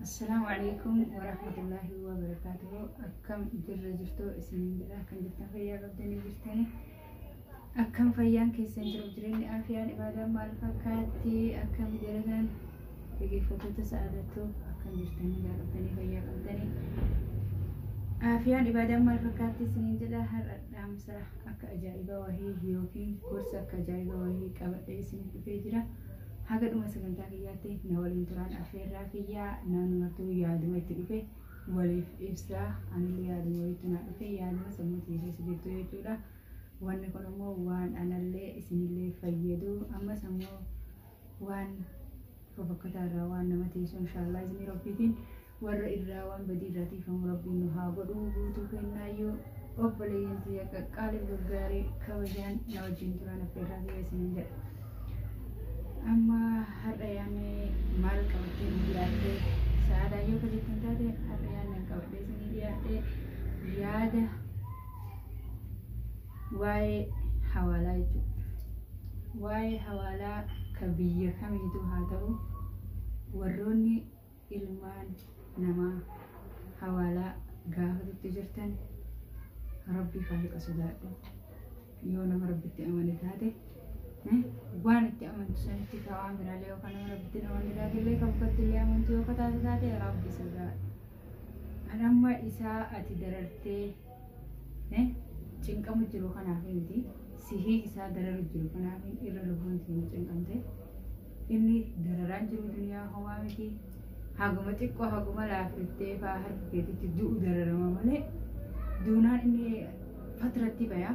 السلام عليكم ورحمة الله وبركاته. أكم جرجرتو اسمين بلا كن جرتن فيا قبضني جرتني أكم فيان كيسن جرجرني آفيان إبادة مال فكاتي أكم جرتن بيجي فتو تساعدتو أكم جرتني لا قبضني فيا قبضني آفيان إبادة مال فكاتي سنين جدا هر أدام سرح أك أجايبا وهي يوكين كورس أك أجايبا وهي قبضي سنين بفجرة هاجد ما سكنت كياتي نوالين تران أفير رافيا نانوتو يادو يتريفه وليف إفسا أنا اللي يادو يتنا أفير يادو سموتي سبيتو يجودا وان كنمو وان أنا اللي اسمي اللي فيدو أما سمو وان فبكتا روان نمتيسو إن شاء الله إذن ربيتين ور الروان بدي راتي فم ربي نهاجدو بوتو كنا يو أبليين تيا كقالب بغاري كوجان نوجين تران أفير رافيا سنجر أما هذا يعني مال كوتين دياته سادا يو كجتن تاده هذا يعني كوتين سني دياته زيادة واي حوالا يجو واي حوالا كبير كم يدو هذا وروني إلمان نما حوالا قاعد تجرتن ربي خالق أسوداء يوم ربي تأمن هذا وان التأمن سنتي كوان برالي وكان ربنا وندرا كله كبكت اللي أمن تيو كتا تاتي ربي سودا أنا ما إساء أتدررتي چنكم جلو خنا فينتي سهي إساء درر جلو خنا فين إرلبون تيو چنكم تي إني درران جلو دنيا هوامتي هاغمتك وهاغما لافرتي فاهر بكيتي تدو درر ممالي دونان إني فترتي بيا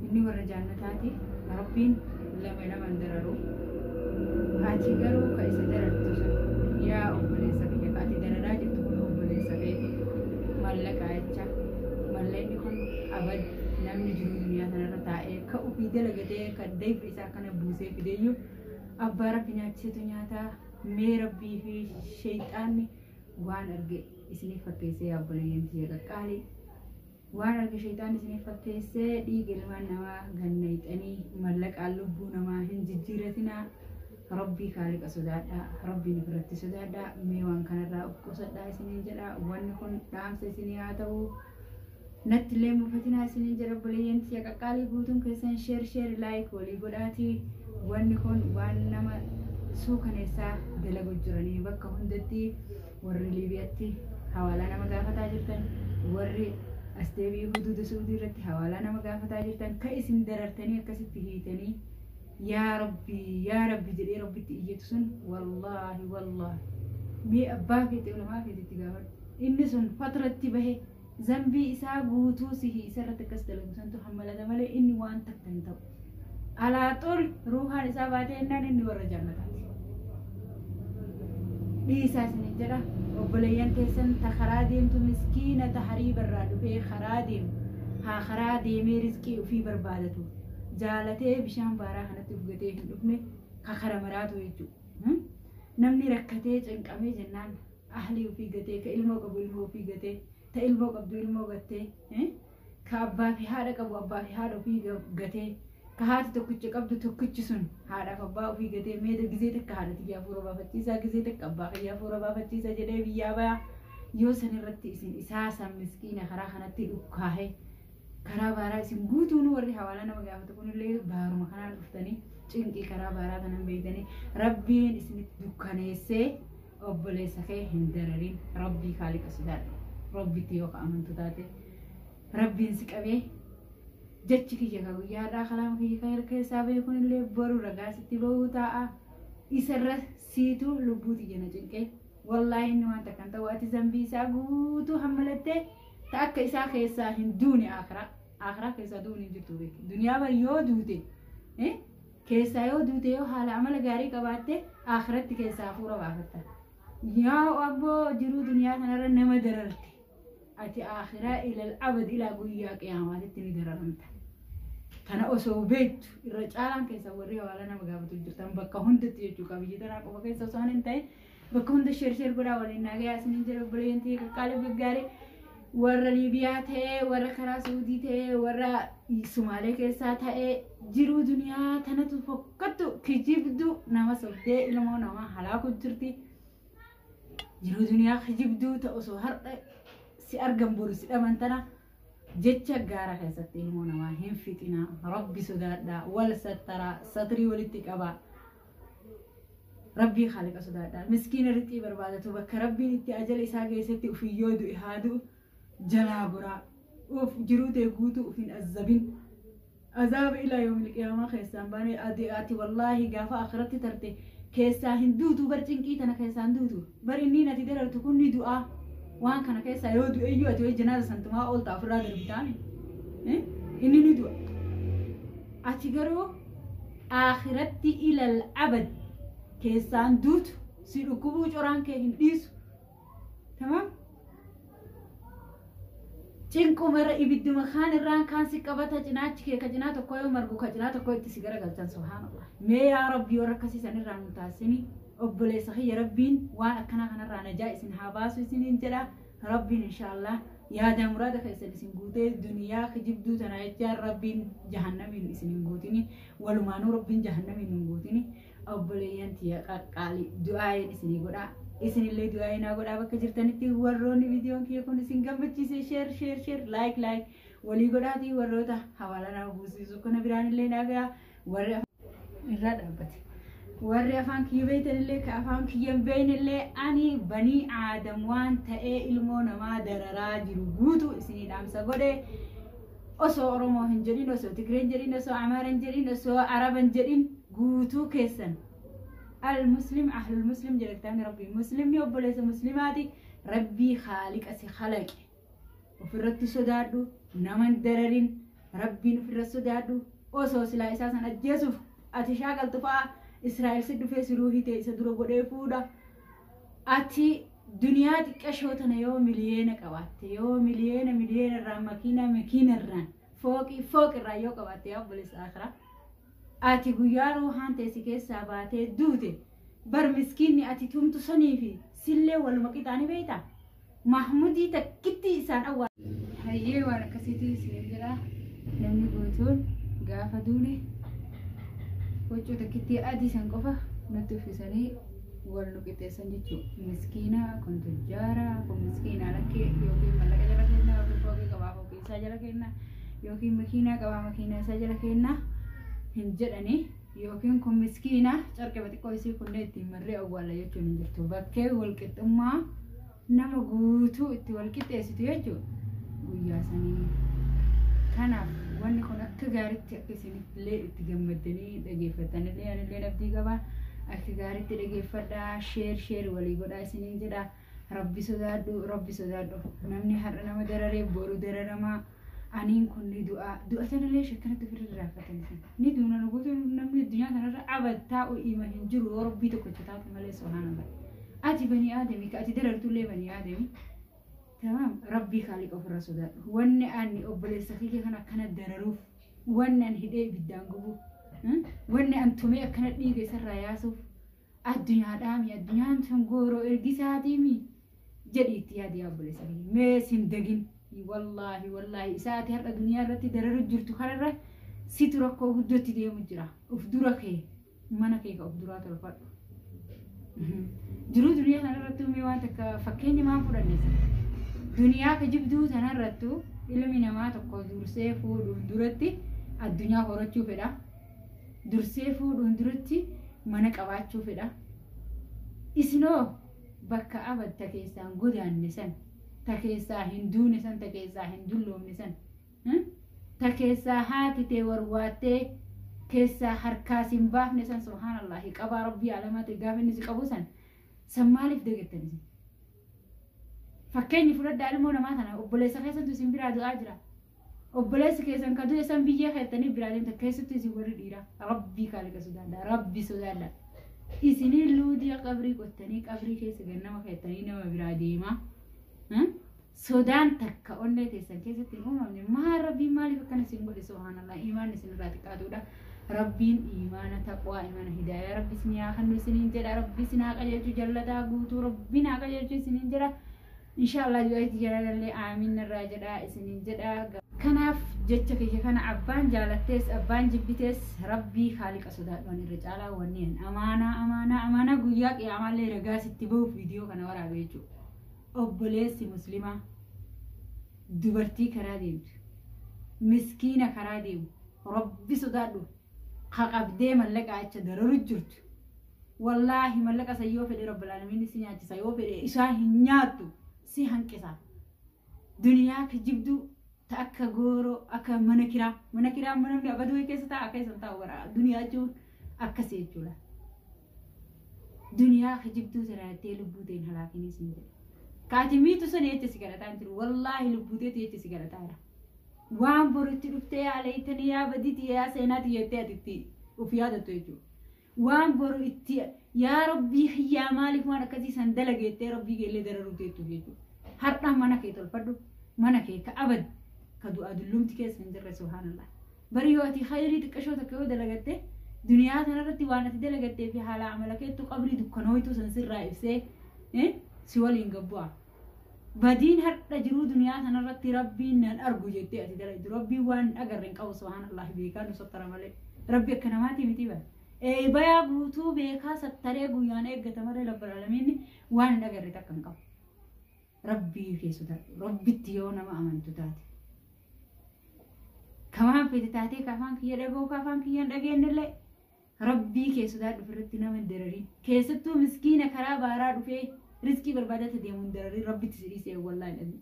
إني ورجعنا تاتي ربين لما من دررو أتي قالوا كيس دررت يا أبلي سبيك أتي درراج تقول أبلي سبيك مالك عيشة مالين يكون أبد نام نجرو دنيا تنرتاعي كأوبي دلقتي كدي بيسا كان بوسي بديو أبارا بنياتي تنياتا مي ربي في شيطاني وان أرجع إسني فكيسي أبلي ينتي قالي waan arge shaytaan isin fakkeessee dhiiga ilmaan namaa gannayxanii mallaqaan lubbuu namaa hin jijjiiratina rabbii kaaliqa sodaadhaa rabbiin biratti sodaadhaa mee waan kanarraa of qusadhaa isiniin jedha wanni kun dhaamsa isinii haa ta'u natti illee mufatinaa isiniin jedha obboleeyyanti qaqqaalii guutuun keessan sheer laayik walii godhaatii wanni kun waan nama suukaneessaa dalagu jiranii bakka hundatti warri liibiyatti hawaalaa nama gaafataa jirtan warri أستبي حدود سعودي رتي حوالا نما قافتا جرتان كايسن دررتني كاسيتي هيتني يا ربي جدي ربي تيجتسن والله مي أباك تقول ما في تتجاهل إني سن فترة تبه ذنبي إساقوتو سيه إسرت كستلو سنتو حملا دمالي إني وان تكتنتو على طول روحان إساباتي إنني ورجعنا تاتي إيساس نجرا وبليان تيسن تخراديم تو مسكينة تحريب الرادو في خراديم ها خراديم رزقي وفي بربادتو جالتي بشام بارا هنتو بغتي هندوكني كخرمراتو يجو نمني ركتي جنقامي جنان أهلي وفي غتي كإلمو قبو إلمو في غتي تإلمو قبدو إلمو غتي كأبا في هذا كأبو أبا في هذا في غتي كهات تكوتش قبض تكوتش سن هذا كبا في قتي ميدا جزيتك كهات تيجي فورا بافتيسا جزيتك كبا خيا فورا بافتيسا جدي بيا با يوسن الرتيسين إساسا مسكينة خرا خنا تلوكاه خرا بارا سين بوتون وري حوالا نما جاب تكون اللي بارو مكان الفتني تيجي خرا بارا تنام بيدني ربي اسمه دكانه سه أبلي سكه هندرين ربي خالق سداد ربي تيوك أمن تداته ربي نسك أبيه جتشي جاكا ويا داخلام كي خير كيسابه يكون اللي برو رجع ستبوه تاء يسرى سيتو لبوتي جنا جنكي والله إنه أنت كنت وقت زنبي ساقوتو حملته تأك إسا كيسا هندوني آخرة كيسا دوني جتوبك دنيا بريو دوتي كيسا يو دوتي يو حال عمل غاري كباتة آخرت كيسا فورا بافتة يا أبو جرو دنيا تنرى نما دررتي أتي آخرة إلى الأبد إلى قويا قيامات تني دررمتها كان أسوء بيت الرجال كيسا وريه ولا أنا مقابل تجرتهم بكا هند تيجوا كبيجتنا كوبا كيسا صان انتهي بكا هند شير بدا ولا ناقي أسنين جرب بلين تي كالي بقاري ورا ليبيا تي ورا خرا سعودي تي ورا سومالي كيسا تي جرو دنيا تنتو فكتو كجيبدو نما سبدي إلمو نما حلاكو جرتي jiru duniyaa kijibduu ta'u osoo har'a si argan boru si dhamantana jecha gaara keessatti ilmoo namaa hin fixinaa rabbi sodaadhaa wal sattaraa satrii walitti qabaa rabbii khaliqa sodaadhaa miskiina riqii barbaadatu bakka rabbiin itti ajala isaa geessetti ufiyyoo du'e haadu jalaa buraa uf jiruu ta'e guutuu ufin azabin azaba ilaa yoomil qiyaamaa keessaan baanee ati wallaahi gaafa akhiratti tarte keessaa hin duutu bar cinqii tana keessaan duutu bar inni ati darartu kun ni du'aa waan kana keessaa yoo du'e iyyuu ati janaaza santumaa ooltaa ofirraa gadi bitaame inni ni du'a ati garuu akhiratti ilal abad keessaan duutu si dhukkubuu coraan kee hin dhiisu tamam cinqu mara ibidduma kaan irraan kaan si qabata cinaachi kee ka cinaa tokko yoo margu ka cinaa tokko itti si garagalchan subhaanallah mee yaa rabbii warra akkasiisan irraa nu taasisini obboleessa kiyya rabbiin waan akkanaa kanarraa najaa isin haa baasu isiniin jedha rabbiin inshaallah yaada muraada keessan isin guutee duniyaa kijibduu tana jechaan rabbiin jahannamiin isin hin guutini walumaanuu rabbiin jahannamiin hin guutini obboleeyyan tiyya qaqqaali du'aayin isinii godhaa isinillee du'aayinaa godhaa bakka jirtanitti warroonni viidiyoon kiyya kun isin gammachiise sheer laayik walii godhaatii warroota hawaala nama buusisu kana biraanillee nagaa warri irraa dhaabbate warri afaan kiyya beeytanillee ka afaan kiyyan beeynillee ani banii aadam waan ta'ee ilmoo namaa dararaa jiru guutuu isinii dhaamsa godhe osoo oromoo hin jedhin osoo tigree hin jedhin osoo amaara hin jedhin osoo araba hin jedhin guutuu keessan المسلم أهل المسلم جلتان ربي مسلم يوبو ليس مسلماتي ربي خالق أسي خلق وفي الرد سدادو نمن دررين ربي في الرد سدادو أوسو سلا إساسا أجيسوف أتشاقل تفا إسرائيل سدو في سروحي تي سدرو قده فودا أتي دنيا تكشوتنا يو مليين قوات يو مليين الرام مكينة الران فوق الرأيو قوات يا بلس آخرة ati guyyaa ruuhaan teessi keessaa baatee duute bar miskiinni ati tumtu sanii fi sillee waluma qixaani beeyta mahmudii takkitti isaan awwaa hayyee waan akkasiitii isin jedha namni guutuun gaafa duune huccuu takkitti adii san qofa nutti uffisanii wal nu qixxeessan jechuudha miskiina kun tujjaara kun miskiina lakkee yookiin mallaqa jala kennaa yookiin fooqii qabaa fooqii isaa jala kennaa yookiin makiinaa qabaa makiinaa isaa jala kennaa hin jedhani yookiin kun miskiina carqee xiqqoo isii kunne ittiin marree awwaala jechuun hin jirtu bakkee walqixxummaa nama guutuu itti walqixxeessitu jechuudha guyyaa sanii kanaaf wanni kun akka gaariitti akka isinillee itti gammaddanii dhageeffattanillee anillee abdii qabaa akka gaariitti dhageeffadhaa sheer walii godhaa isiniin jedha rabbi sodaadhu namni har'a nama dararee boru dararamaa aniin kun ni du'a tanallee shakkanatti ofirra raafatanii ni duuna nu guutuu namni addunyaa kanarra abattaa ima hin jiru yoo rabbii tokkocha taate malee subhaanallah ati banii aadamii ka ati darartullee banii aadamii tamam rabbii khaliqa ofirra sodaadhu wanni ani obboleessa kiyya kan akkana dararuuf wanni an hidhee ibiddaan gubuuf wanni an tumee akkana dhiiga isarraa yaasuuf addunyaadhaami addunyaan sun gooroo ergisaatiimi jedhiitti yaadi obboleessa kiyya mee sin dagin والله ساعتي هرب الدنيا رتي درر جرت خلرة سترة كوه دوتي ديوم جرا أفدورا كي ما نكيك أفدورات الفرد جرو دنيا أنا رتو ميواتك فكيني ما فور الناس دنيا كجبدو أنا رتو إلا من ما تقول درسيفو دورتي الدنيا هرتشو فدا درسيفو دورتي ما نكاباتشو فدا إسنو بكا أبد تكيسان جودان نسان تكيسا هندون نسان تكيسا هندولوم نسان تكيسا هاتي تورواته كيسا حركاس باف نسان سبحان الله قبا ربي علامات غافن نسي قبوسان سمالف دغتني فكيني فرد علمونا ماتنا وبليس خيسن تسين برادو اجرا وبليس كيسن كدو يسن بيجي خيتني برادين تكيسو تسي ور ديرا ربي خالق سودان ربي سودان اسني لودي قبري قتني قبري كيس غنما خيتني نما براديما سودان تكا أني تيسن كيسة تنوم ما ربي مالي فكنا سنقول سبحان الله إيمان سنرات كادودا ربين إيمان تقوى إيمان هداية ربي سنيا خنو سنين جرا ربي سنا قجر جلدا قوتو ربنا قجر سنين جرا إن شاء الله جوائي جرا اللي آمين الراجدا سنين جرا kanaaf jecha kiyya kana abbaan jaalattees abbaan jibbites rabbii khaliqa sodaadhaan irra caalaa wanneen amaanaa guyyaa qiyaamallee ragaa sitti bahuuf viidiyoo kana waraabee jechuudha. Obboleessi muslimaa dubartii karaa deemtu miskiina karaa deemu rabbi sodaadhu haqabdee mallaqa acha dararu jirtu. Wallaahi mallaqa sayyoo fedhe rabbil aalamiin si nyaachisa yoo fedhe isaa hin nyaattu si hanqisa. Duniyaa kijibdu ta akka gooroo akka mana kiraa namni abaduu keessa ta'a akka isan taa'u bara duniyaa jechuun akkasii jechuudha. Duniyaa kijibduu tanaatee lubbuuteen halaakinis hin jedhe. Kaati miitu sana jecha si galataa hin jiru wallaahi lubbuuteeti jecha si galataa jira. Waan boritti dhuftee yaaleeytanii yaa badiiti yaa seenaati jettee atitti uf yaadattu jechuudha. Waan boru itti yaa rabbii hiyyaa maaliif waan akkasii san dalageettee rabbii keellee dararuu teettu jechuudha. Har'a mana kee tolfadhu mana kee ka abad ka du'aa dullumti keessa hin jirre subhaanallah. Bari yoo ati khayrii xiqqashoo takka yoo dalagatte duniyaa kanarratti waan ati dalagattee fi haala amala keettu qabrii dukkanooytu san sirraa ibsee si waliin gabbu'a. Badiin har'a jiruu duniyaa kanarratti rabbiin nan argu jettee ati dalagdu rabbiin waan agarre hin qabu subhaanallah beekaa nu sottara malee rabbi akka namaati miti bara. Bayaa guutuu beekaa sattaree guyyaan eeggata malee rabbil aalamiin waan hin agarre takka hin qabu. Rabbii keessutaa rabbitti yoo nama amantu taate. Kamaan fete taatee kafaan kiyya dhaga'u kafaan kiyyaan dhageenyallee rabbii keessutaa dhufirratti nama hin dararin. Keessattuu miskiina karaa baaraa dhufee riskii barbaadate deemu hin dararin rabbitti si dhiisee wallaahi dhabne.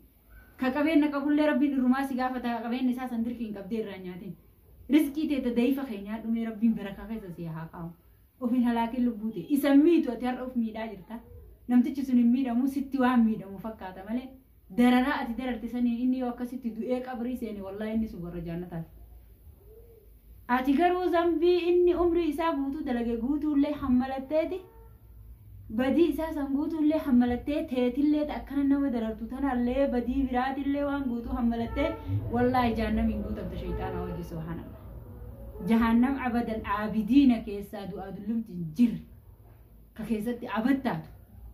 Ka qabeenya qabullee rabbiin irrumaa si gaafata qabeenya isaa san dirqii hin qabdee irraa nyaatin. Rizqii teeta dayfa keenyaa dhumee rabbiin barakaa keessa si haa qabu. Ofiin halaakin lubbuute isa miitu ati har'a of miidhaa jirta. Namtichi sun hin miidhamu sitti waan miidhamu fakkaata malee dararaa ati dararte sanii inni yoo akkasitti du'ee qabrii seene wallaahi inni sun warra jaannataati. Ati garuu zambii inni umrii isaa guutuu dalage guutuullee hammalatteeti. Badii isaa san guutuullee hammalattee teetillee akkana nama darartu tanallee badii biraatillee waan guutuu hammalattee wallaahi jahannamiin guutamte shayxaana wajji subhaanallah. Jahannam abadan aabidiina keessaa du'aa dullumti hin jirre ka keessatti abattaatu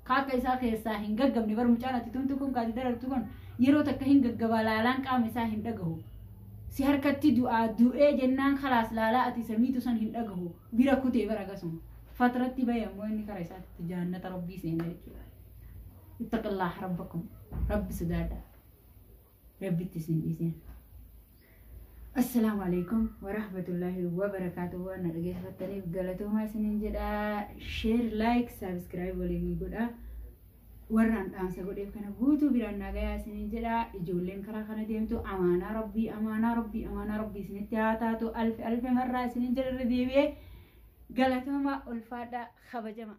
ka akka isaa keessaa hin gaggabne bar mucaan ati tumtu kun kaati darartu kun yeroo takka hin gaggabaa laalaan qaama isaa hin dhagahu. Si harkatti du'aa du'ee jennaan khalaas laalaa ati samiitu san hin dhagahu bira kutee bara akkasuma. فترتي بيا موين كريسات جهنة ربي سينه اتق الله ربكم رب سدادا ربي تسنيسين. السلام عليكم ورحمة الله وبركاته. وانا رجعت فترة قالتوا ما سنين جدا شير لايك سبسكرايب ولي من جدا وران أنسى قد يمكن قوتو بيرنا جاي سنين جدا يجولين كرا خنا ديمتو أمانة ربي سنين تياتاتو ألف مرة سنين جدا رديبه قالتهم ألفادا خبجما.